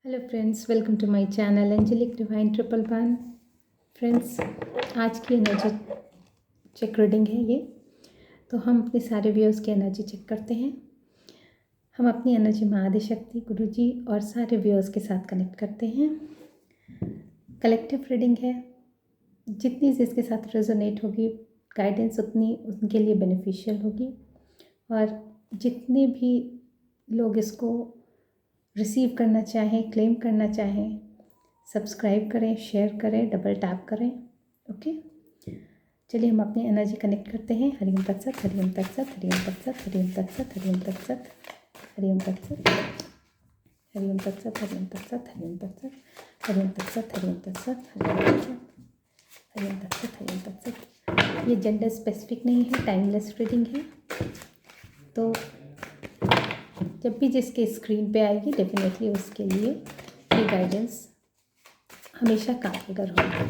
Hello friends, welcome to my channel angelic divine triple one. Friends, आज की energy check reading है ये। तो हम अपने सारे व्यूअर्स की एनर्जी चेक करते हैं। हम अपनी एनर्जी माँ आदिशक्ति, गुरुजी और सारे व्यूअर्स के साथ कनेक्ट करते हैं। कलेक्टिव रीडिंग है, जितनी जिसके साथ रेजोनेट होगी गाइडेंस उतनी उनके लिए बेनिफिशियल होगी। और जितने भी लोग इसको रिसीव करना चाहें, क्लेम करना चाहें, सब्सक्राइब करें, शेयर करें, डबल टैप करें। ओके, चलिए हम अपनी एनर्जी कनेक्ट करते हैं। हरिओम तत्सत, हरिओम तत्सत, हरिओम तत्सत, हरिओम तत्सत, हरिओम तत्सत, हरिओम तत्सत, हरिओम तत्सत, हरिओम तत्सत, हरिओम तत्सत, हरिओम तत्सत, हरिओम तत्सत, हरिओम तत्सत, हरिओम तत्सत। ये जेंडर स्पेसिफिक नहीं है, टाइमलेस रीडिंग है। तो जब भी जिसके स्क्रीन पे आएगी डेफिनेटली उसके लिए ये गाइडेंस हमेशा कारगर होगी।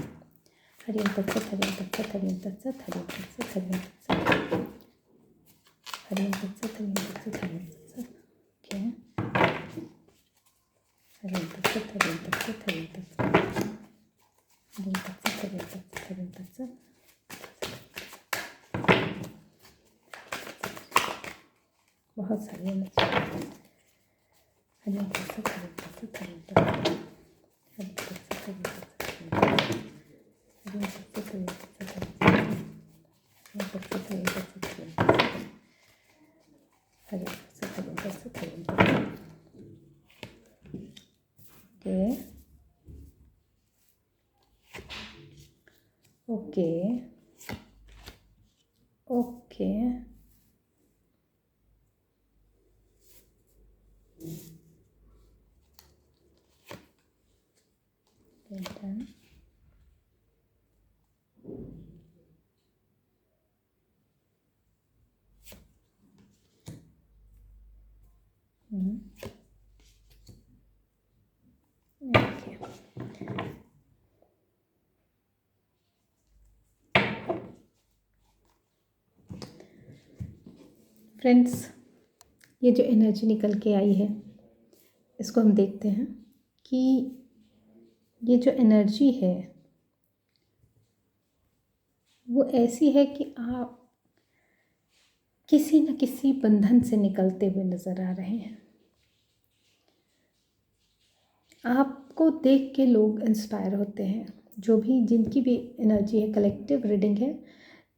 हरिओम तत्सत, हरिओम तत्सत, हरिओम तत्सत, हरिओम तत्सत, हरिओम तत्सत, हरिओम तत्सत, हरिओम तत्सत, हरिओम तत्सत। ओके, हरिओम तत्सत, हरिओम तत्सत, हरिओम तत्सत, हरिओम तत्सत, हरिओम तत्सत, हरिओम तत्सत। बहुत सारी एनर्जी। हरिओम तत्सत, हरिओम तत्सत, हरिओम तत्सत, हरिओम तत्सत, हरिओम तत्सत, हरिओम तत्सत, हरिओम तत्सत, हरिओम तत्सत, हरिओम तत्सत, हरिओम तत्सत, हरिओम तत्सत, हरिओम तत्सत। Okay okay okay, done. Okay, friends, ये जो एनर्जी निकल के आई है इसको हम देखते हैं कि ये जो एनर्जी है वो ऐसी है कि आप किसी न किसी बंधन से निकलते हुए नज़र आ रहे हैं। आपको देख के लोग इंस्पायर होते हैं, जो भी जिनकी भी एनर्जी है। कलेक्टिव रीडिंग है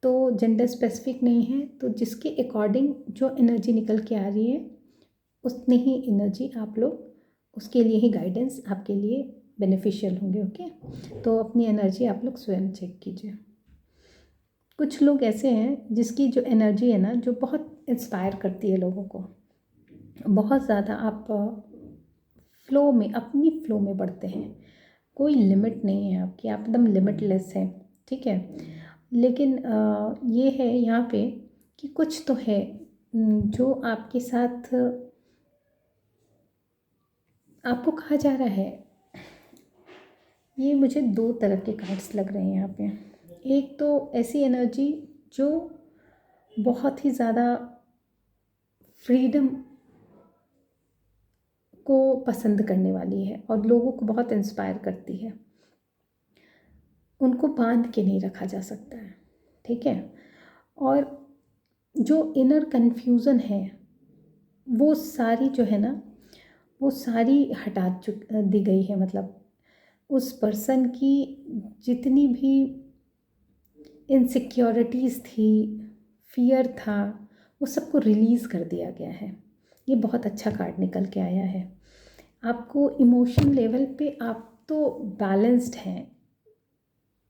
तो जेंडर स्पेसिफिक नहीं है, तो जिसके अकॉर्डिंग जो एनर्जी निकल के आ रही है उतनी ही एनर्जी आप लोग, उसके लिए ही गाइडेंस आपके लिए बेनिफिशियल होंगे। ओके, तो अपनी एनर्जी आप लोग स्वयं चेक कीजिए। कुछ लोग ऐसे हैं जिसकी जो एनर्जी है ना, जो बहुत इंस्पायर करती है लोगों को, बहुत ज़्यादा। आप फ्लो में, अपनी फ्लो में बढ़ते हैं, कोई लिमिट नहीं है आपकी, आप एकदम लिमिटलेस हैं। ठीक है, लेकिन ये है यहाँ पे कि कुछ तो है जो आपके साथ आपको कहा जा रहा है। ये मुझे दो तरह के कार्ड्स लग रहे हैं यहाँ पे। एक तो ऐसी एनर्जी जो बहुत ही ज़्यादा फ्रीडम को पसंद करने वाली है और लोगों को बहुत इंस्पायर करती है। उनको बांध के नहीं रखा जा सकता है, ठीक है। और जो इनर कन्फ्यूज़न है वो सारी जो है ना, वो सारी हटा दी गई है। मतलब उस पर्सन की जितनी भी इनसिक्योरिटीज़ थी, फियर था, वो सबको रिलीज़ कर दिया गया है। ये बहुत अच्छा कार्ड निकल के आया है। आपको इमोशन लेवल पे आप तो बैलेंस्ड हैं,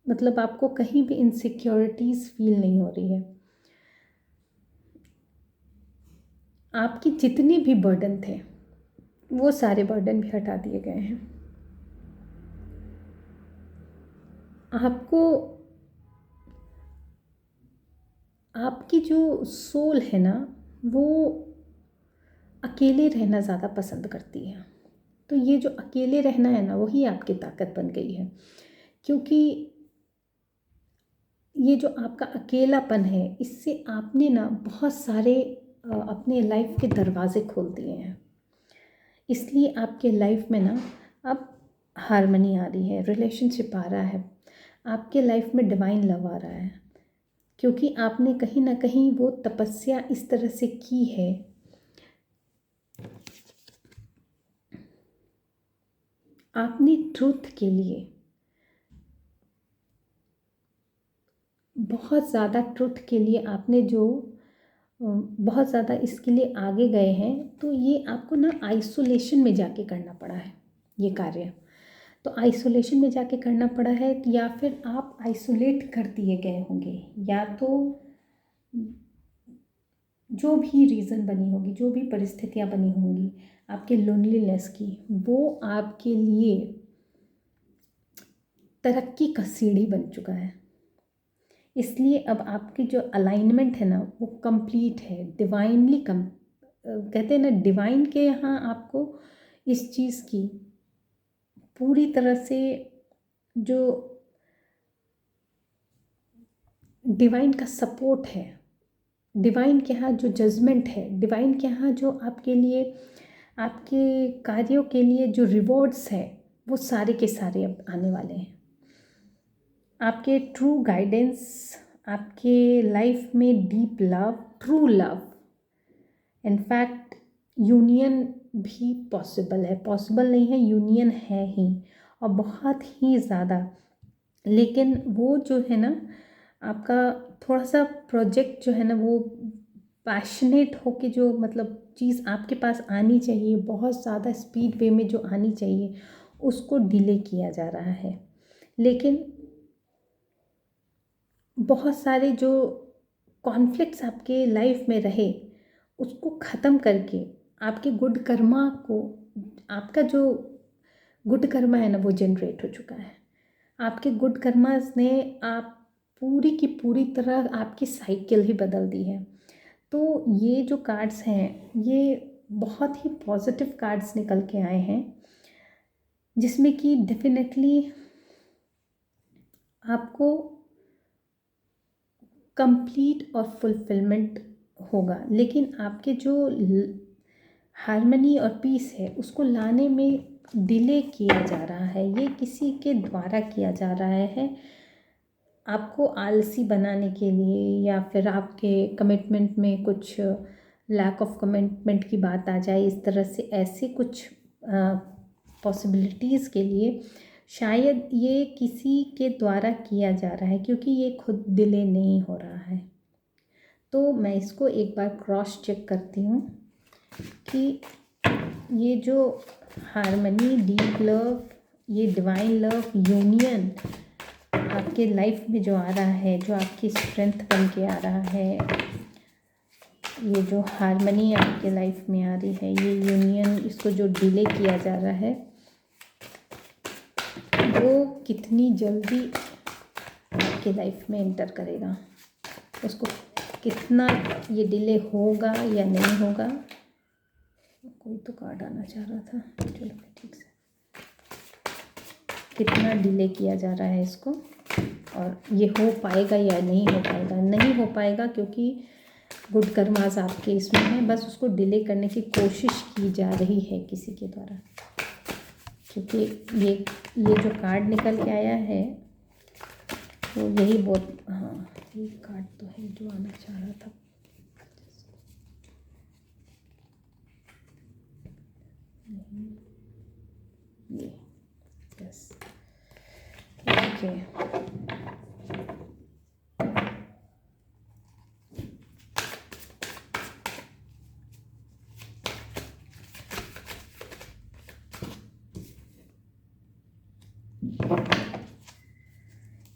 मतलब आपको कहीं भी इनसिक्योरिटीज़ फील नहीं हो रही है। आपकी जितने भी बर्डन थे वो सारे बर्डन भी हटा दिए गए हैं। आपको आपकी जो सोल है ना, वो अकेले रहना ज़्यादा पसंद करती है। तो ये जो अकेले रहना है ना, वही आपकी ताकत बन गई है। क्योंकि ये जो आपका अकेलापन है, इससे आपने ना बहुत सारे अपने लाइफ के दरवाज़े खोल दिए हैं। इसलिए आपके लाइफ में ना अब हारमनी आ रही है, रिलेशनशिप आ रहा है, आपके लाइफ में डिवाइन लव आ रहा है, क्योंकि आपने कहीं ना कहीं वो तपस्या इस तरह से की है। आपने ट्रूथ के लिए बहुत ज़्यादा, ट्रुथ के लिए आपने जो बहुत ज़्यादा इसके लिए आगे गए हैं, तो ये आपको ना आइसोलेशन में जाके करना पड़ा है ये कार्य। तो आइसोलेशन में जाके करना पड़ा है, या फिर आप आइसोलेट कर दिए गए होंगे, या तो जो भी रीज़न बनी होगी, जो भी परिस्थितियाँ बनी होंगी आपके लोनलीनेस की, वो आपके लिए तरक्की का सीढ़ी बन चुका है। इसलिए अब आपकी जो अलाइनमेंट है ना वो कंप्लीट है, डिवाइनली कहते हैं ना, डिवाइन के यहाँ आपको इस चीज़ की पूरी तरह से, जो डिवाइन का सपोर्ट है, डिवाइन के यहाँ जो जजमेंट है, डिवाइन के यहाँ जो आपके लिए, आपके कार्यों के लिए जो रिवॉर्ड्स है, वो सारे के सारे अब आने वाले हैं। आपके ट्रू गाइडेंस, आपके लाइफ में deep love, true love, in fact union भी पॉसिबल है, पॉसिबल नहीं है, यूनियन है ही, और बहुत ही ज़्यादा। लेकिन वो जो है ना, आपका थोड़ा सा प्रोजेक्ट जो है ना, वो पैशनेट होके जो मतलब चीज़ आपके पास आनी चाहिए, बहुत ज़्यादा स्पीड वे में जो आनी चाहिए, उसको डिले किया जा रहा है। लेकिन बहुत सारे जो कॉन्फ्लिक्ट्स आपके लाइफ में रहे, उसको ख़त्म करके आपके गुड कर्मा को, आपका जो गुड कर्मा है ना वो जनरेट हो चुका है। आपके गुड कर्मास ने आप पूरी की पूरी तरह आपकी साइकिल ही बदल दी है। तो ये जो कार्ड्स हैं, ये बहुत ही पॉजिटिव कार्ड्स निकल के आए हैं, जिसमें कि डेफिनेटली आपको कंप्लीट और फुलफिलमेंट होगा। लेकिन आपके जो हारमनी और पीस है, उसको लाने में डिले किया जा रहा है, ये किसी के द्वारा किया जा रहा है, आपको आलसी बनाने के लिए, या फिर आपके कमिटमेंट में कुछ लैक ऑफ कमिटमेंट की बात आ जाए, इस तरह से ऐसे कुछ पॉसिबिलिटीज़ के लिए शायद ये किसी के द्वारा किया जा रहा है, क्योंकि ये खुद डिले नहीं हो रहा है। तो मैं इसको एक बार क्रॉस चेक करती हूँ कि ये जो हारमनी, डीप लव, ये डिवाइन लव, यूनियन आपके लाइफ में जो आ रहा है, जो आपकी स्ट्रेंथ बन के आ रहा है, ये जो हारमनी आपके लाइफ में आ रही है, ये यूनियन, इसको जो डिले किया जा रहा है, वो कितनी जल्दी आपके लाइफ में एंटर करेगा, उसको कितना ये डिले होगा या नहीं होगा। कोई तो कार्ड आना चाह रहा था, चलो ठीक से, कितना डिले किया जा रहा है इसको, और ये हो पाएगा या नहीं हो पाएगा। नहीं हो पाएगा क्योंकि गुड कर्मास आपके इसमें है, बस उसको डिले करने की कोशिश की जा रही है किसी के द्वारा, क्योंकि ये जो कार्ड निकल के आया है वो यही बहुत, हाँ ये कार्ड तो है जो आना चाह रहा था। ये यस, ओके,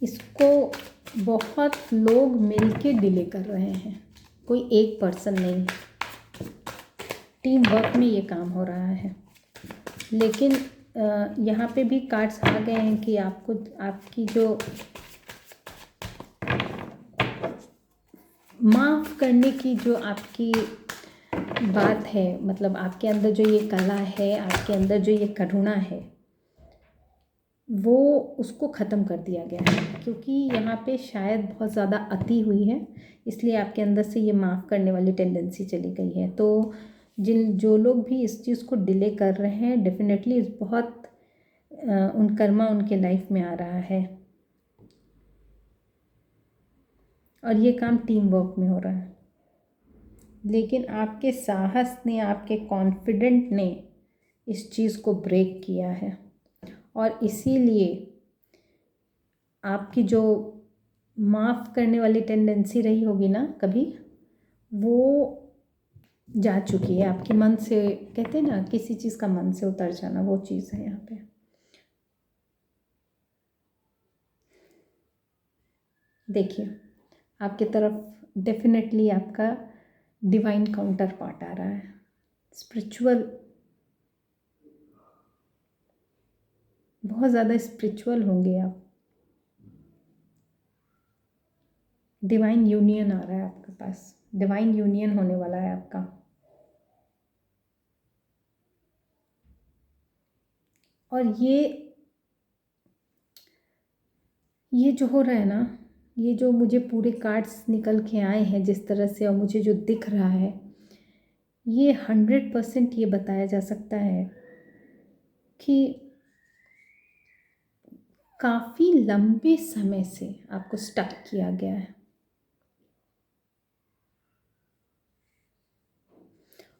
इसको बहुत लोग मिलके डिले कर रहे हैं, कोई एक पर्सन नहीं, टीम वर्क में ये काम हो रहा है। लेकिन यहाँ पे भी कार्ड्स आ गए हैं कि आपको, आपकी जो माफ़ करने की जो आपकी बात है, मतलब आपके अंदर जो ये कला है, आपके अंदर जो ये करुणा है, वो उसको ख़त्म कर दिया गया है, क्योंकि यहाँ पे शायद बहुत ज़्यादा अति हुई है, इसलिए आपके अंदर से ये माफ़ करने वाली टेंडेंसी चली गई है। तो जो लोग भी इस चीज़ को डिले कर रहे हैं, डेफिनेटली बहुत उन कर्मा उनके लाइफ में आ रहा है और ये काम टीम वर्क में हो रहा है। लेकिन आपके साहस ने, आपके कॉन्फिडेंट ने इस चीज़ को ब्रेक किया है और इसीलिए आपकी जो माफ़ करने वाली टेंडेंसी रही होगी ना कभी, वो जा चुकी है आपके मन से। कहते हैं ना किसी चीज़ का मन से उतर जाना, वो चीज़ है यहाँ पे। देखिए, आपकी तरफ डेफिनेटली आपका डिवाइन काउंटर पार्ट आ रहा है। स्पिरिचुअल, बहुत ज़्यादा स्पिरिचुअल होंगे आप। डिवाइन यूनियन आ रहा है आपके पास, डिवाइन यूनियन होने वाला है आपका। और ये जो हो रहा है ना, ये जो मुझे पूरे कार्ड्स निकल के आए हैं जिस तरह से, और मुझे जो दिख रहा है, ये 100% ये बताया जा सकता है कि काफ़ी लंबे समय से आपको स्टक किया गया है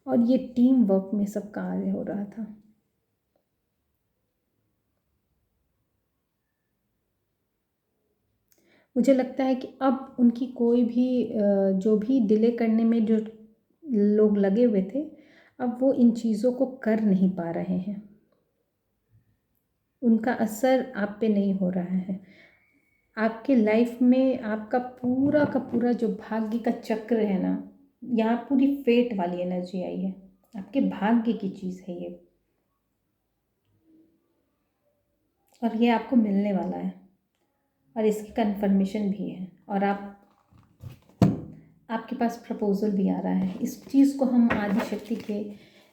और ये टीम वर्क में सब कार्य हो रहा था। मुझे लगता है कि अब उनकी कोई भी जो भी डिले करने में जो लोग लगे हुए थे, अब वो इन चीज़ों को कर नहीं पा रहे हैं। उनका असर आप पे नहीं हो रहा है। आपके लाइफ में आपका पूरा का पूरा जो भाग्य का चक्र है ना, यहाँ पूरी फेट वाली एनर्जी आई है। आपके भाग्य की चीज़ है ये, और ये आपको मिलने वाला है और इसकी कंफर्मेशन भी है। और आपके पास प्रपोजल भी आ रहा है। इस चीज़ को हम आदिशक्ति के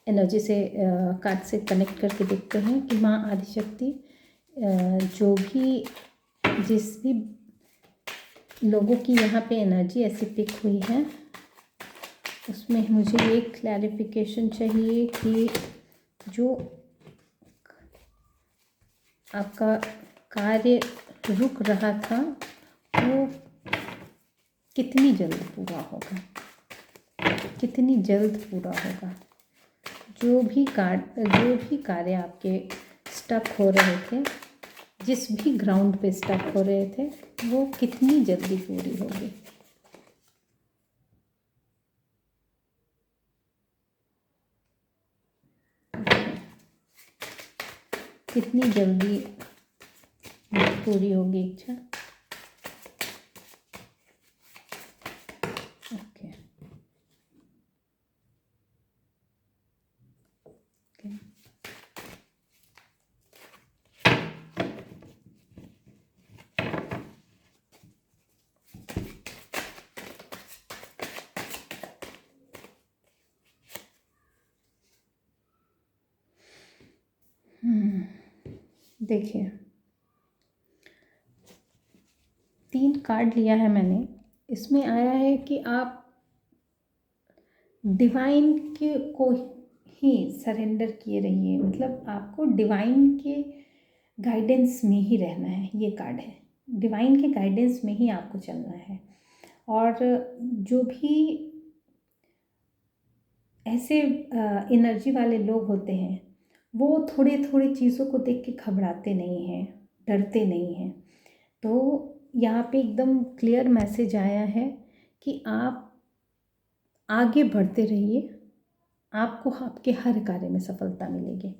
एनर्जी से, कार्ड से कनेक्ट करके देखते हैं कि माँ आदिशक्ति जो भी, जिस भी लोगों की यहाँ पे एनर्जी ऐसी पिक हुई है, उसमें मुझे ये क्लैरिफिकेशन चाहिए कि जो आपका कार्य रुक रहा था वो कितनी जल्द पूरा होगा, कितनी जल्द पूरा होगा। जो भी कार्य आपके स्टक हो रहे थे, जिस भी ग्राउंड पे स्टक हो रहे थे, वो कितनी जल्दी पूरी होगी। कितनी जल्दी पूरी होगी इच्छा। Okay, okay. देखिए, 3 कार्ड लिया है मैंने। इसमें आया है कि आप डिवाइन के को ही सरेंडर किए रहिए। मतलब आपको डिवाइन के गाइडेंस में ही रहना है। ये कार्ड है, डिवाइन के गाइडेंस में ही आपको चलना है। और जो भी ऐसे एनर्जी वाले लोग होते हैं, वो थोड़े थोड़े चीज़ों को देख के घबराते नहीं हैं, डरते नहीं हैं। तो यहाँ पे एकदम क्लियर मैसेज आया है कि आप आगे बढ़ते रहिए, आपको आपके हर कार्य में सफलता मिलेगी।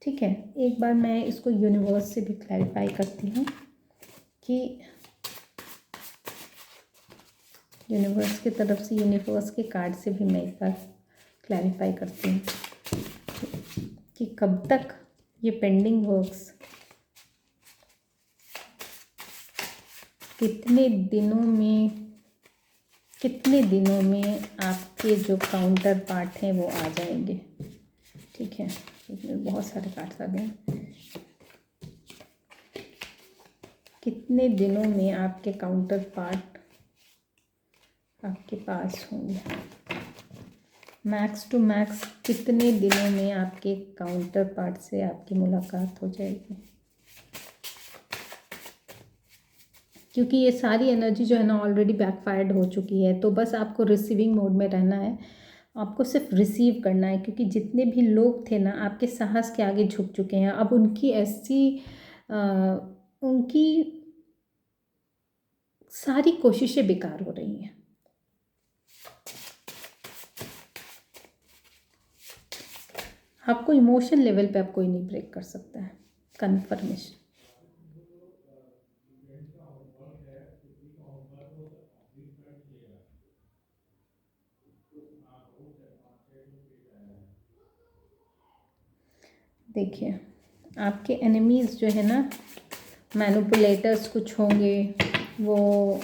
ठीक है, एक बार मैं इसको यूनिवर्स से भी क्लैरिफाई करती हूँ कि यूनिवर्स की तरफ से, यूनिवर्स के कार्ड से भी मैं एक बार क्लैरिफाई करती हूँ कि कब तक ये पेंडिंग वर्क्स, कितने दिनों में आपके जो काउंटर पार्ट हैं वो आ जाएंगे। ठीक है, इसमें बहुत सारे कार्ड्स आ गए। कितने दिनों में आपके काउंटर पार्ट आपके पास होंगे। मैक्स टू मैक्स कितने दिनों में आपके काउंटर पार्ट से आपकी मुलाकात हो जाएगी, क्योंकि ये सारी एनर्जी जो है ना ऑलरेडी बैकफायर्ड हो चुकी है। तो बस आपको रिसीविंग मोड में रहना है, आपको सिर्फ रिसीव करना है, क्योंकि जितने भी लोग थे ना आपके साहस के आगे झुक चुके हैं। अब उनकी ऐसी उनकी सारी कोशिशें बेकार हो रही हैं। आपको इमोशन लेवल पे अब कोई नहीं ब्रेक कर सकता है। कन्फर्मेशन। देखिए, आपके एनिमीज़ जो है ना, मैनिपुलेटर्स कुछ होंगे, वो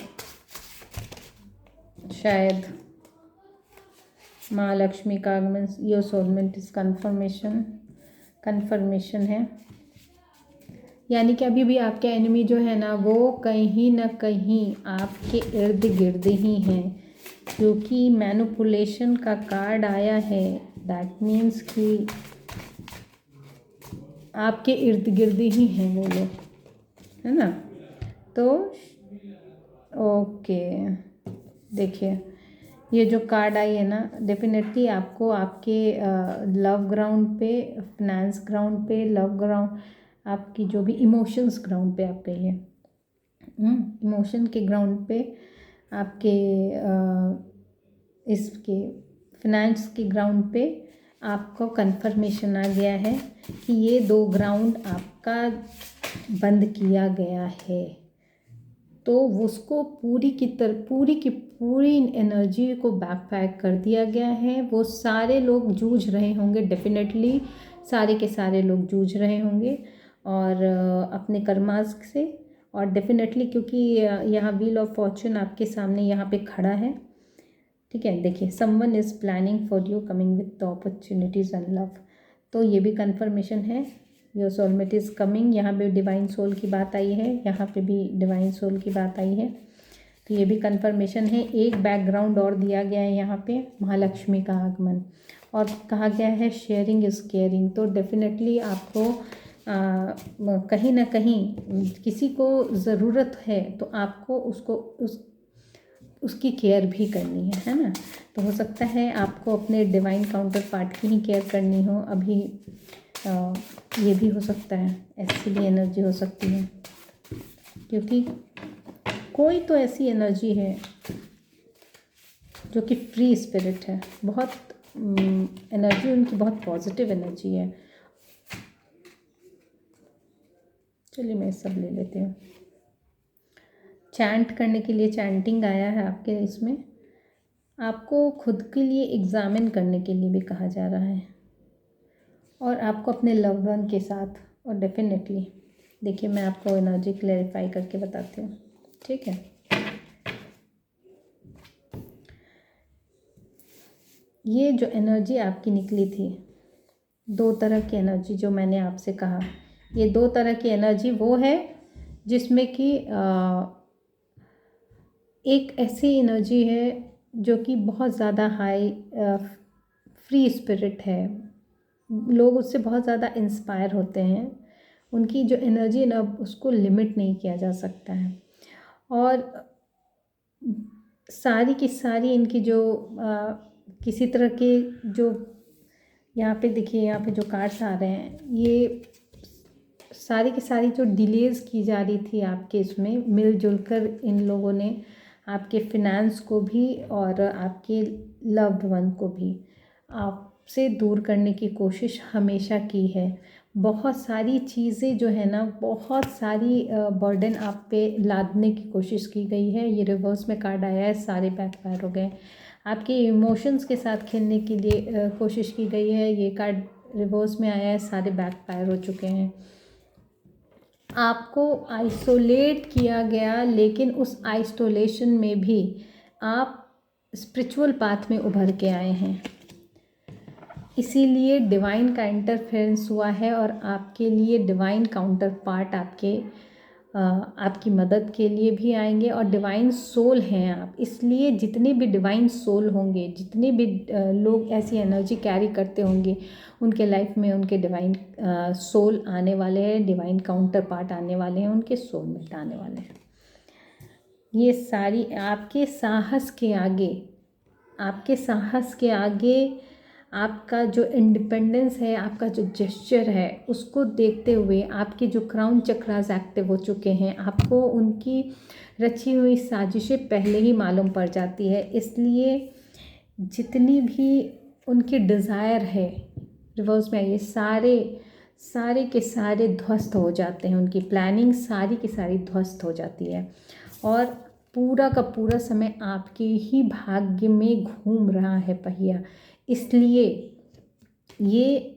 शायद महालक्ष्मी का आगमन, योर सोलमेंट इज कन्फर्मेशन है। यानी कि अभी भी आपके एनिमी जो है ना वो कहीं ना कहीं आपके इर्द गिर्द ही हैं, क्योंकि मैनिपुलेशन का कार्ड आया है। दैट मीन्स कि आपके इर्द गिर्द ही हैं वो लोग, है ना। तो ओके, देखिए ये जो कार्ड आई है ना, डेफिनेटली आपको आपके लव ग्राउंड पे, फिनेंस ग्राउंड पे, लव ग्राउंड, आपकी जो भी इमोशंस ग्राउंड पे आप कहिए, इमोशन के ग्राउंड पे, आपके इसके फिनेंस के ग्राउंड पे आपको कंफर्मेशन आ गया है कि ये 2 ग्राउंड आपका बंद किया गया है। तो उसको पूरी की पूरी एनर्जी को बैकपैक कर दिया गया है। वो सारे लोग जूझ रहे होंगे, डेफिनेटली सारे के सारे लोग जूझ रहे होंगे और अपने कर्मास से, और डेफिनेटली क्योंकि यहाँ व्हील ऑफ फॉर्चून आपके सामने यहाँ पे खड़ा है, ठीक है। देखिए, someone is planning for you, coming with the opportunities and love. तो ये भी कंफर्मेशन है, योर सोलमेट इज़ कमिंग। यहाँ पे डिवाइन सोल की बात आई है, यहाँ पे भी डिवाइन सोल की बात आई है, तो ये भी कंफर्मेशन है। एक बैकग्राउंड और दिया गया है यहाँ पे, महालक्ष्मी का आगमन, और कहा गया है शेयरिंग इज़ केयरिंग। तो डेफिनेटली आपको कहीं ना कहीं किसी को ज़रूरत है तो आपको उसकी केयर भी करनी है ना। तो हो सकता है आपको अपने डिवाइन काउंटर पार्ट की ही केयर करनी हो अभी, ये भी हो सकता है, ऐसी भी एनर्जी हो सकती है, क्योंकि कोई तो ऐसी एनर्जी है जो कि फ्री स्पिरिट है, बहुत एनर्जी उनकी बहुत पॉजिटिव एनर्जी है। चलिए मैं सब ले लेती हूँ। चैंट करने के लिए चैंटिंग आया है आपके इसमें, आपको खुद के लिए एग्ज़ामिन करने के लिए भी कहा जा रहा है, और आपको अपने लव्ड वन के साथ, और डेफिनेटली देखिए मैं आपको एनर्जी क्लैरिफाई करके बताती हूँ, ठीक है। ये जो एनर्जी आपकी निकली थी, 2 तरह की एनर्जी जो मैंने आपसे कहा, ये 2 तरह की एनर्जी वो है जिसमें कि एक ऐसी एनर्जी है जो कि बहुत ज़्यादा हाई फ्री स्पिरिट है, लोग उससे बहुत ज़्यादा इंस्पायर होते हैं, उनकी जो एनर्जी है ना उसको लिमिट नहीं किया जा सकता है। और सारी की सारी इनकी जो किसी तरह के जो यहाँ पे देखिए, यहाँ पे जो कार्ड्स आ रहे हैं, ये सारी की सारी जो डिलेज़ की जा रही थी आपके इसमें, मिलजुल कर इन लोगों ने आपके फिनेंस को भी और आपके लव्ड वन को भी आपसे दूर करने की कोशिश हमेशा की है। बहुत सारी चीज़ें जो है ना, बहुत सारी बर्डन आप पे लादने की कोशिश की गई है। ये रिवर्स में कार्ड आया है, सारे बैकफायर हो गए। आपके इमोशंस के साथ खेलने के लिए कोशिश की गई है, ये कार्ड रिवर्स में आया है, सारे बैकफायर हो चुके हैं। आपको आइसोलेट किया गया, लेकिन उस आइसोलेशन में भी आप स्पिरिचुअल पाथ में उभर के आए हैं, इसीलिए डिवाइन का इंटरफेरेंस हुआ है और आपके लिए डिवाइन काउंटर पार्ट आपके आपकी मदद के लिए भी आएंगे। और डिवाइन सोल हैं आप, इसलिए जितने भी डिवाइन सोल होंगे, जितने भी लोग ऐसी एनर्जी कैरी करते होंगे, उनके लाइफ में उनके डिवाइन सोल आने वाले हैं, डिवाइन काउंटर पार्ट आने वाले हैं, उनके सोलमेट आने वाले हैं। ये सारी आपके साहस के आगे, आपके साहस के आगे आपका जो इंडिपेंडेंस है, आपका जो जेस्चर है, उसको देखते हुए आपके जो क्राउन चक्रास एक्टिव हो चुके हैं, आपको उनकी रची हुई साजिशें पहले ही मालूम पड़ जाती है। इसलिए जितनी भी उनकी डिज़ायर है रिवर्स में, ये सारे के सारे ध्वस्त हो जाते हैं। उनकी प्लानिंग सारी की सारी ध्वस्त हो जाती है और पूरा का पूरा समय आपके ही भाग्य में घूम रहा है पहिया। इसलिए ये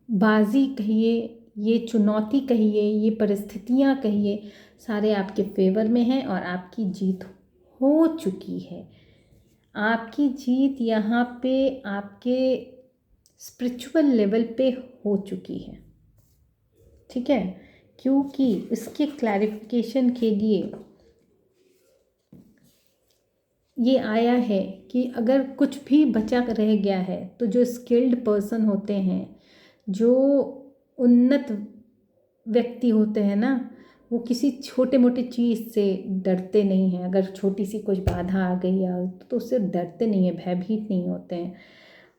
बाजी कहिए, ये चुनौती कहिए, ये परिस्थितियाँ कहिए, सारे आपके फेवर में हैं और आपकी जीत हो चुकी है। आपकी जीत यहाँ पे आपके स्पिरिचुअल लेवल पे हो चुकी है, ठीक है। क्योंकि इसके क्लैरिफिकेशन के लिए ये आया है कि अगर कुछ भी बचा रह गया है तो जो स्किल्ड पर्सन होते हैं, जो उन्नत व्यक्ति होते हैं ना, वो किसी छोटे मोटे चीज़ से डरते नहीं हैं। अगर छोटी सी कुछ बाधा आ गई या तो उससे डरते नहीं हैं, भयभीत नहीं होते हैं।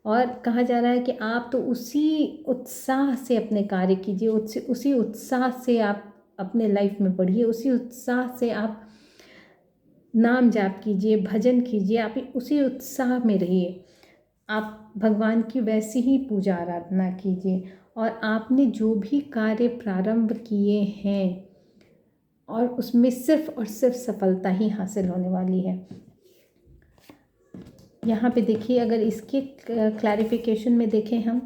और कहा जा रहा है कि आप तो उसी उत्साह से अपने कार्य कीजिए, उसी उत्साह से आप अपने लाइफ में बढ़िए, उसी उत्साह से आप नाम जाप कीजिए, भजन कीजिए, आप उसी उत्साह में रहिए। आप भगवान की वैसी ही पूजा आराधना कीजिए और आपने जो भी कार्य प्रारंभ किए हैं और उसमें सिर्फ और सिर्फ सफलता ही हासिल होने वाली है। यहाँ पे देखिए, अगर इसके क्लैरिफिकेशन में देखें हम,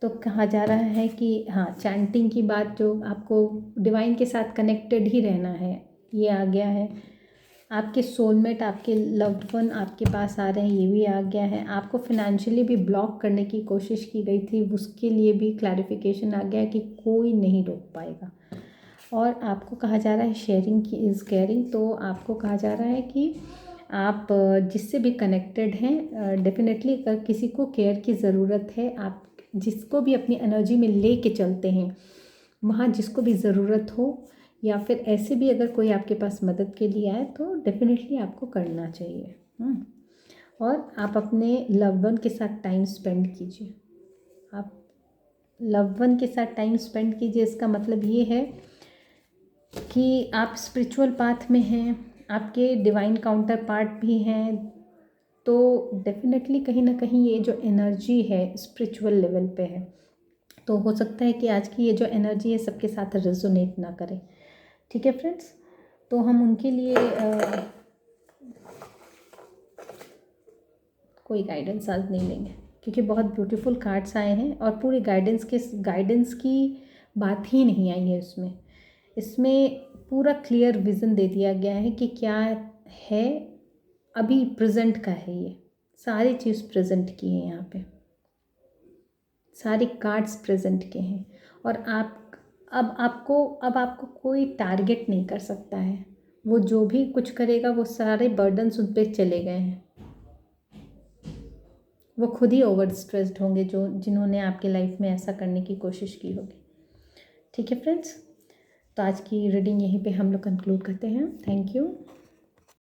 तो कहा जा रहा है कि हाँ, चैंटिंग की बात, जो आपको डिवाइन के साथ कनेक्टेड ही रहना है, ये आ गया है। आपके सोलमेट, आपके लव्ड वन आपके पास आ रहे हैं, ये भी आ गया है। आपको फिनेंशियली भी ब्लॉक करने की कोशिश की गई थी, उसके लिए भी क्लैरिफिकेशन आ गया है कि कोई नहीं रोक पाएगा। और आपको कहा जा रहा है शेयरिंग की इज़ केयरिंग, तो आपको कहा जा रहा है कि आप जिससे भी कनेक्टेड हैं, डेफिनेटली अगर किसी को केयर की ज़रूरत है, आप जिसको भी अपनी एनर्जी में ले के चलते हैं, वहाँ जिसको भी ज़रूरत हो, या फिर ऐसे भी अगर कोई आपके पास मदद के लिए आए, तो डेफिनेटली आपको करना चाहिए। और आप अपने लव वन के साथ टाइम स्पेंड कीजिए। आप लव वन के साथ टाइम स्पेंड कीजिए, इसका मतलब ये है कि आप स्पिरिचुअल पाथ में हैं, आपके डिवाइन काउंटर पार्ट भी हैं, तो डेफिनेटली कहीं ना कहीं ये जो एनर्जी है स्पिरिचुअल लेवल पे है। तो हो सकता है कि आज की ये जो एनर्जी है सबके साथ रेजोनेट ना करे, ठीक है फ्रेंड्स। तो हम उनके लिए कोई गाइडेंस आज नहीं लेंगे, क्योंकि बहुत ब्यूटीफुल कार्ड्स आए हैं और पूरी गाइडेंस की बात ही नहीं आई है इसमें पूरा क्लियर विज़न दे दिया गया है कि क्या है, अभी प्रेजेंट का है। ये सारी चीज़ प्रेजेंट की है, यहाँ पे सारे कार्ड्स प्रेजेंट के हैं। और अब आपको कोई टारगेट नहीं कर सकता है। वो जो भी कुछ करेगा, वो सारे बर्डन्स उन पर चले गए हैं। वो खुद ही ओवर स्ट्रेस्ड होंगे जिन्होंने आपके लाइफ में ऐसा करने की कोशिश की होगी, ठीक है फ्रेंड्स। तो आज की रीडिंग यहीं पे हम लोग कंक्लूड करते हैं। Thank you.